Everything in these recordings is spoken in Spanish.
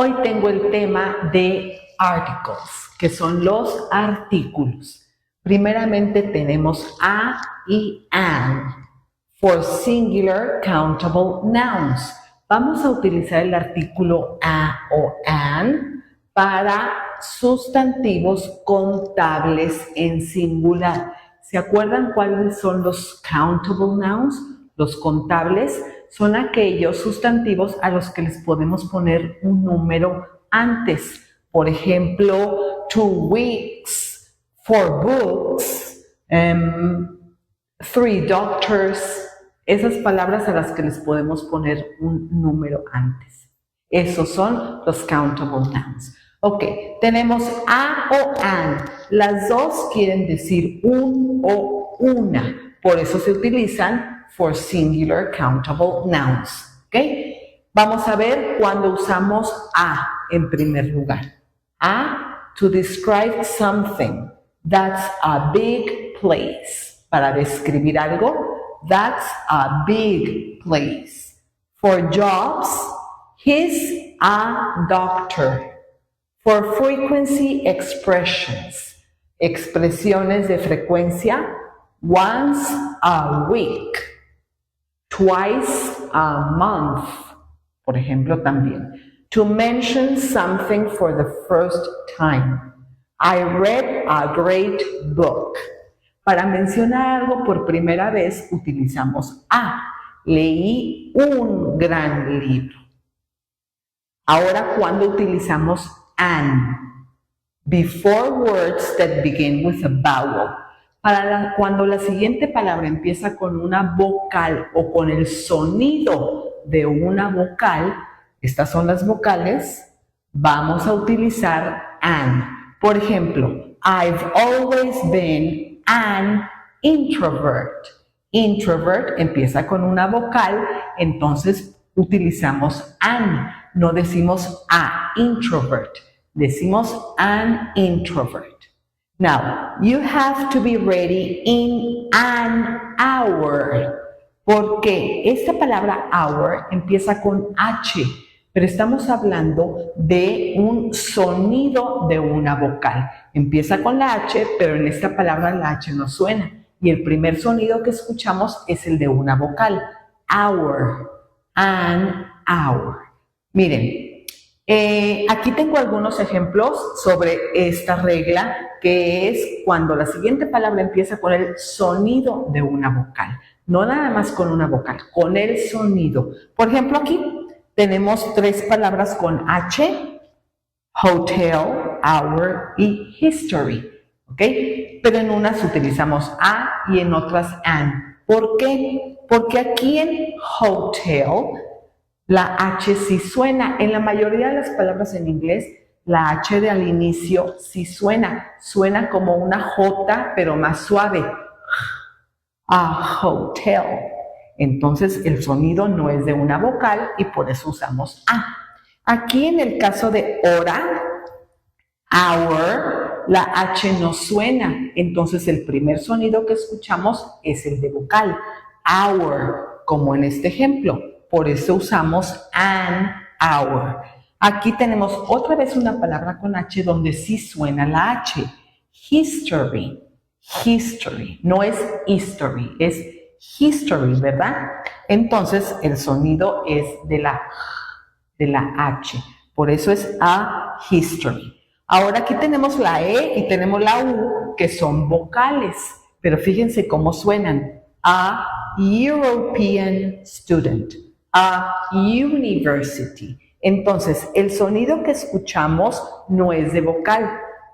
Hoy tengo el tema de articles, que son los artículos. Primeramente tenemos a y an, for singular countable nouns. Vamos a utilizar el artículo a o an para sustantivos contables en singular. ¿Se acuerdan cuáles son los countable nouns? Los contables son aquellos sustantivos a los que les podemos poner un número antes. Por ejemplo, 2 weeks, 4 books, 3 doctors. Esas palabras a las que les podemos poner un número antes. Esos son los countable nouns. Ok, tenemos a o an. Las dos quieren decir un o una. Por eso se utilizan for singular countable nouns. ¿Ok? Vamos a ver cuando usamos a en primer lugar. A, to describe something. That's a big place. Para describir algo, that's a big place. For jobs, he's a doctor. For frequency expressions, expresiones de frecuencia, once a week, twice a month, por ejemplo también. To mention something for the first time. I read a great book. Para mencionar algo por primera vez utilizamos a. Leí un gran libro. Ahora, ¿cuándo utilizamos an? Before words that begin with a vowel. Cuando la siguiente palabra empieza con una vocal o con el sonido de una vocal, estas son las vocales, vamos a utilizar an. Por ejemplo, I've always been an introvert. Introvert empieza con una vocal, entonces utilizamos an. No decimos a introvert, decimos an introvert. Now, you have to be ready in an hour. Porque esta palabra hour empieza con H, pero estamos hablando de un sonido de una vocal. Empieza con la H, pero en esta palabra la H no suena. Y el primer sonido que escuchamos es el de una vocal. Hour, an hour. Miren, aquí tengo algunos ejemplos sobre esta regla, que es cuando la siguiente palabra empieza con el sonido de una vocal. No nada más con una vocal, con el sonido. Por ejemplo, aquí tenemos 3 palabras con H, hotel, hour y history. ¿Ok? Pero en unas utilizamos a y en otras an. ¿Por qué? Porque aquí en hotel la H sí suena. En la mayoría de las palabras en inglés, la H de al inicio sí suena. Suena como una J, pero más suave. A hotel. Entonces, el sonido no es de una vocal y por eso usamos a. Aquí en el caso de hora, hour, la H no suena. Entonces, el primer sonido que escuchamos es el de vocal. Hour, como en este ejemplo. Por eso usamos an hour. Aquí tenemos otra vez una palabra con H donde sí suena la H. History. History. No es history, es history, ¿verdad? Entonces, el sonido es de la H. Por eso es a history. Ahora aquí tenemos la E y tenemos la U, que son vocales. Pero fíjense cómo suenan. A European student. A university. Entonces, el sonido que escuchamos no es de vocal,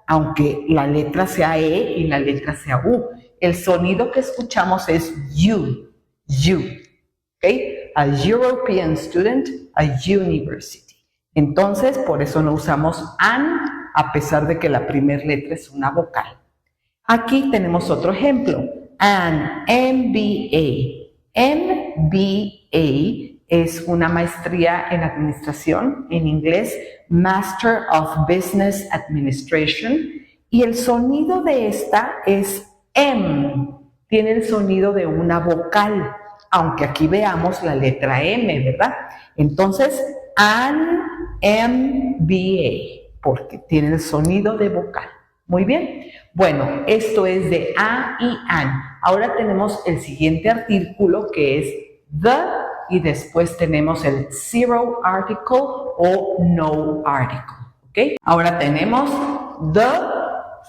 aunque la letra sea E y la letra sea U. El sonido que escuchamos es U. ¿Ok? A European student, a university. Entonces, por eso no usamos an, a pesar de que la primera letra es una vocal. Aquí tenemos otro ejemplo. An MBA. MBA es una maestría en administración, en inglés, Master of Business Administration, y el sonido de esta es M, tiene el sonido de una vocal, aunque aquí veamos la letra M, ¿verdad? Entonces, an MBA, porque tiene el sonido de vocal. Muy bien. Bueno, esto es de a y an. Ahora tenemos el siguiente artículo que es the y después tenemos el zero article o no article. ¿Ok? Ahora tenemos the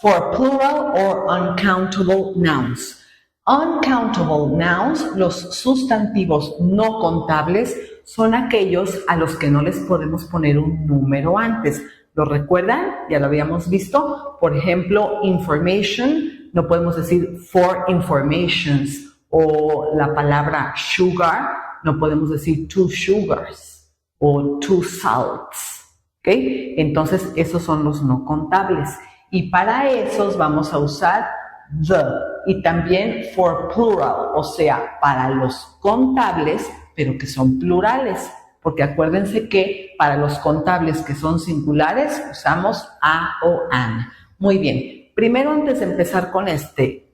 for plural or uncountable nouns. Uncountable nouns, los sustantivos no contables, son aquellos a los que no les podemos poner un número antes. ¿Lo recuerdan? Ya lo habíamos visto. Por ejemplo, information, no podemos decir for informations. O la palabra sugar, no podemos decir two sugars o two salts. ¿Ok? Entonces, esos son los no contables. Y para esos vamos a usar the. Y también for plural, o sea, para los contables, pero que son plurales. Porque acuérdense que para los contables que son singulares usamos a o an. Muy bien. Primero, antes de empezar con the,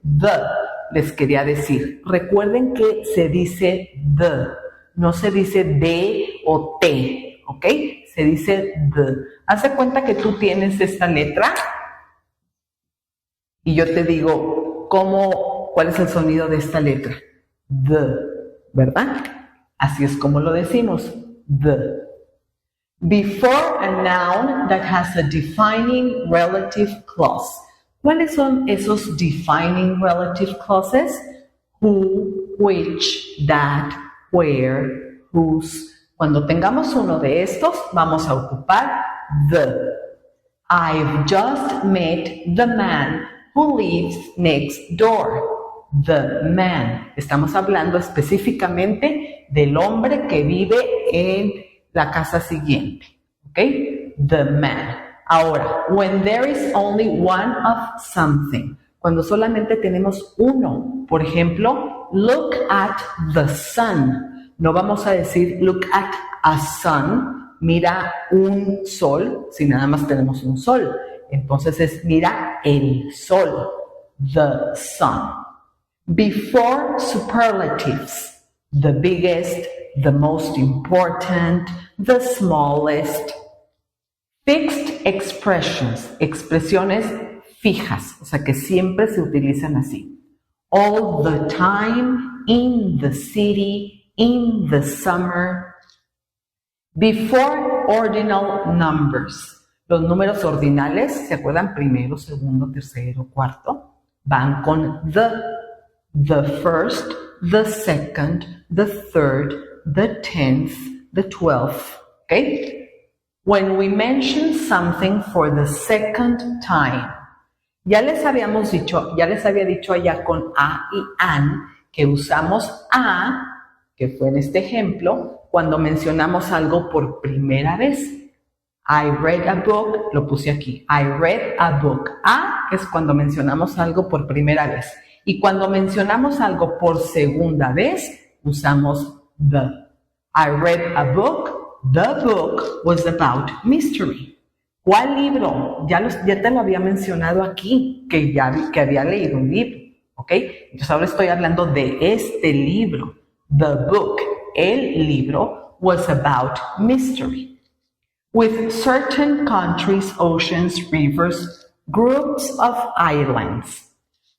les quería decir, recuerden que se dice the, no se dice de o te, ¿ok? Se dice the. Haz de cuenta que tú tienes esta letra y yo te digo, ¿cuál es el sonido de esta letra? The, ¿verdad? Así es como lo decimos. The. Before a noun that has a defining relative clause. ¿Cuáles son esos defining relative clauses? Who, which, that, where, whose. Cuando tengamos uno de estos, vamos a ocupar the. I've just met the man who lives next door. The man. Estamos hablando específicamente del hombre que vive en la casa siguiente. ¿Ok? The man. Ahora, when there is only one of something. Cuando solamente tenemos uno. Por ejemplo, look at the sun. No vamos a decir look at a sun. Mira un sol, si nada más tenemos un sol. Entonces es mira el sol. The sun. Before superlatives, the biggest, the most important, the smallest. Fixed expressions, expresiones fijas, o sea que siempre se utilizan así. All the time, in the city, in the summer. Before ordinal numbers, los números ordinales, ¿se acuerdan? Primero, segundo, tercero, cuarto, van con the first, the second, the third, the 10th, the 12th, ¿ok? When we mention something for the second time, ya les había dicho allá con a y an que usamos a, que fue en este ejemplo, cuando mencionamos algo por primera vez. I read a book, lo puse aquí. I read a book. A es cuando mencionamos algo por primera vez. Y cuando mencionamos algo por segunda vez, usamos the. I read a book. The book was about mystery. ¿Cuál libro? Ya te lo había mencionado aquí, que había leído un libro. ¿Ok? Entonces ahora estoy hablando de este libro. The book, el libro, was about mystery. With certain countries, oceans, rivers, groups of islands.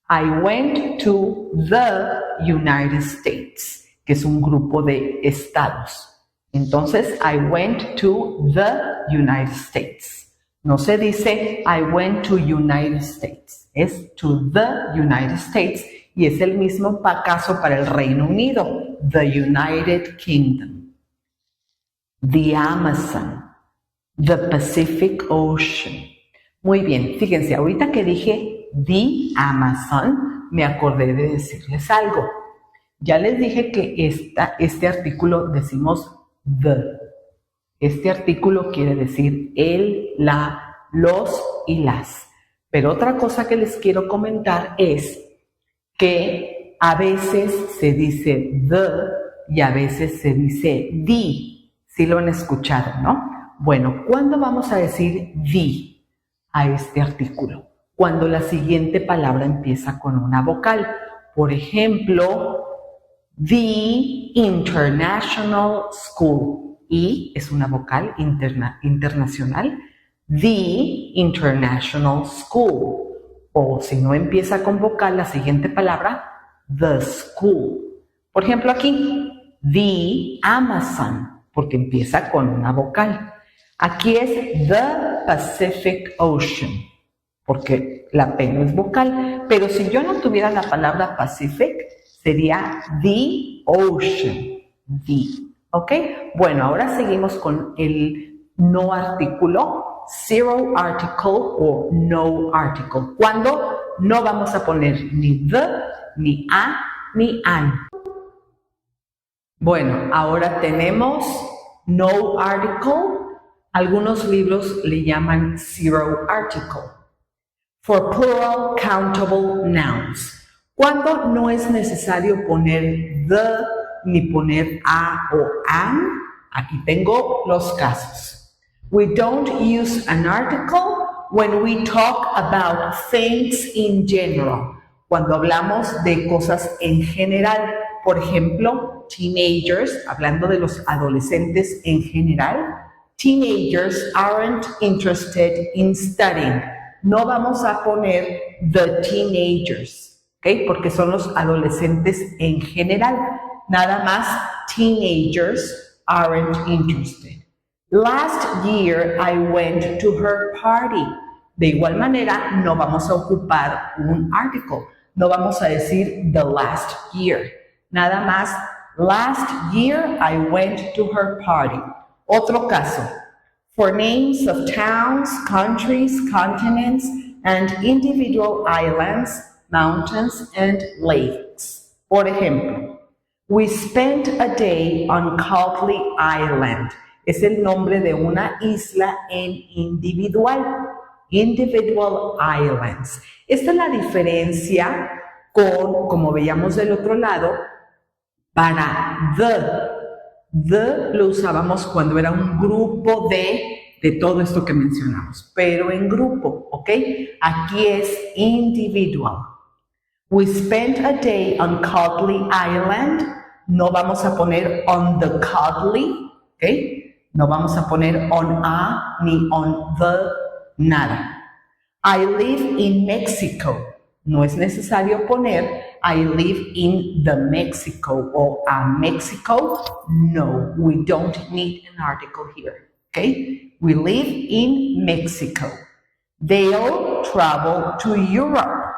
I went to the United States, que es un grupo de estados. Entonces, I went to the United States. No se dice, I went to United States. Es to the United States y es el mismo caso para el Reino Unido, the United Kingdom. The Amazon, the Pacific Ocean. Muy bien, fíjense, ahorita que dije the Amazon, me acordé de decirles algo. Ya les dije que este artículo decimos the. Este artículo quiere decir el, la, los y las. Pero otra cosa que les quiero comentar es que a veces se dice the y a veces se dice the. ¿Sí lo han escuchado, no? Bueno, ¿cuándo vamos a decir the a este artículo? Cuando la siguiente palabra empieza con una vocal. Por ejemplo, the International School. I es una vocal internacional. The International School. O si no empieza con vocal, la siguiente palabra, the school. Por ejemplo, aquí, the Amazon, porque empieza con una vocal. Aquí es the Pacific Ocean, porque la P no es vocal. Pero si yo no tuviera la palabra Pacific, sería the ocean. The. ¿Ok? Bueno, ahora seguimos con el no artículo. Zero article o no article. Cuando no vamos a poner ni the, ni a, ni an. Bueno, ahora tenemos no article. Algunos libros le llaman zero article. For plural countable nouns. Cuando no es necesario poner the ni poner a o an, aquí tengo los casos. We don't use an article when we talk about things in general. Cuando hablamos de cosas en general, por ejemplo, teenagers, hablando de los adolescentes en general, teenagers aren't interested in studying. No vamos a poner the teenagers, ¿ok? Porque son los adolescentes en general. Nada más, teenagers aren't interested. Last year I went to her party. De igual manera, no vamos a ocupar un article. No vamos a decir the last year. Nada más, last year I went to her party. Otro caso. For names of towns, countries, continents, and individual islands, mountains, and lakes. Por ejemplo, we spent a day on Copley Island. Es el nombre de una isla en individual. Individual islands. Esta es la diferencia con, como veíamos del otro lado, para the. The lo usábamos cuando era un grupo de todo esto que mencionamos, pero en grupo, ¿ok? Aquí es individual. We spent a day on Copley Island. No vamos a poner on the Copley, ¿ok? No vamos a poner on a ni on the, nada. I live in Mexico. No es necesario poner I live in the Mexico or a Mexico. No, we don't need an article here. Okay? We live in Mexico. They'll travel to Europe,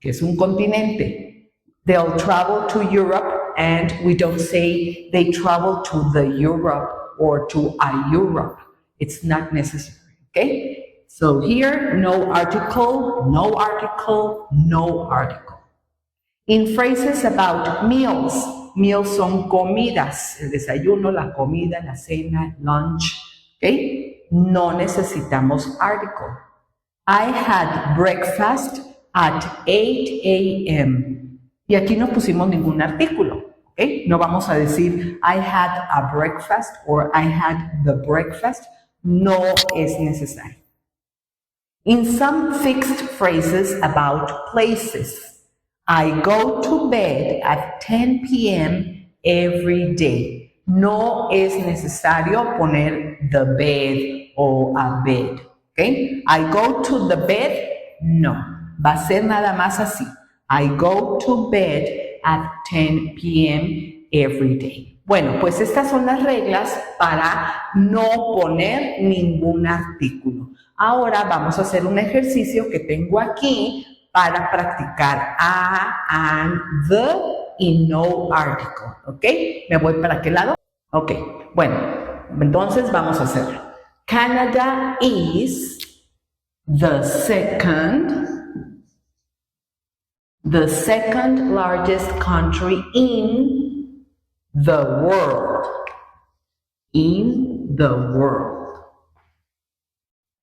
que es un continente. They'll travel to Europe, and we don't say they travel to the Europe or to a Europe. It's not necessary, okay? So here, no article, no article, no article. In phrases about meals, meals son comidas, el desayuno, la comida, la cena, lunch, okay? No necesitamos article. I had breakfast at 8 a.m. Y aquí no pusimos ningún artículo. ¿Okay? No vamos a decir I had a breakfast or I had the breakfast. No es necesario. In some fixed phrases about places, I go to bed at 10 p.m. every day. No es necesario poner the bed o a bed. ¿Okay? I go to the bed. No. Va a ser nada más así. I go to bed at 10 p.m. every day. Bueno, pues estas son las reglas para no poner ningún artículo. Ahora vamos a hacer un ejercicio que tengo aquí para practicar a, and, the y no article. ¿Ok? ¿Me voy para qué lado? Ok, bueno, entonces vamos a hacerlo. Canada is the second largest country in the world. In the world.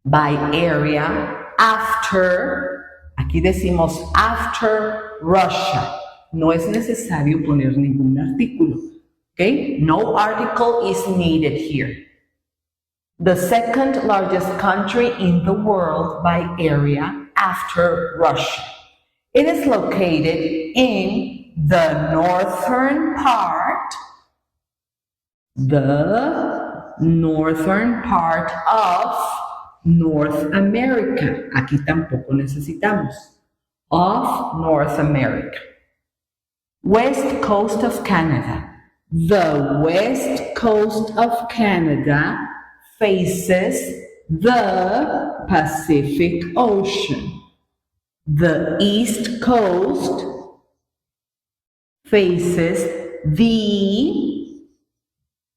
By area, after, aquí decimos after Russia. No es necesario poner ningún artículo. Okay? No article is needed here. The second largest country in the world by area after Russia. It is located in the northern part, the northern part of North America. Aquí tampoco necesitamos. Of North America. West coast of Canada. The west coast of Canada faces the Pacific Ocean. The east coast faces the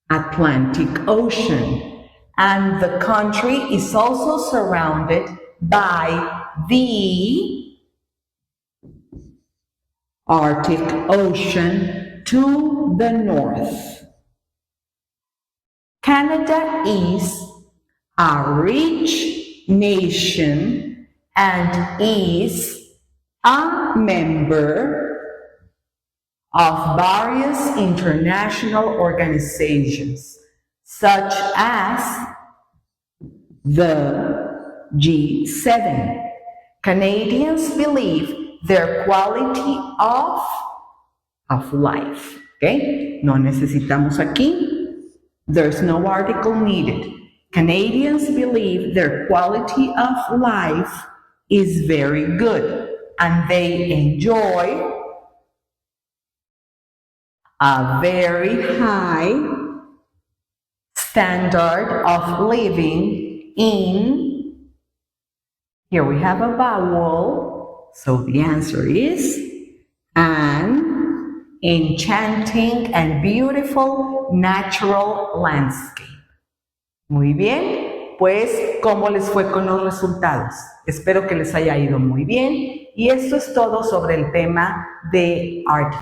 Atlantic Ocean, and the country is also surrounded by the Arctic Ocean to the north. Canada is a rich nation and is a member of various international organizations, such as the G7. Canadians believe their quality of life. Okay? No necesitamos aquí. There's no article needed. Canadians believe their quality of life is very good, and they enjoy a very high standard of living in, here we have a vowel, so the answer is an enchanting and beautiful natural landscape. Muy bien, pues, ¿cómo les fue con los resultados? Espero que les haya ido muy bien, y esto es todo sobre el tema de art.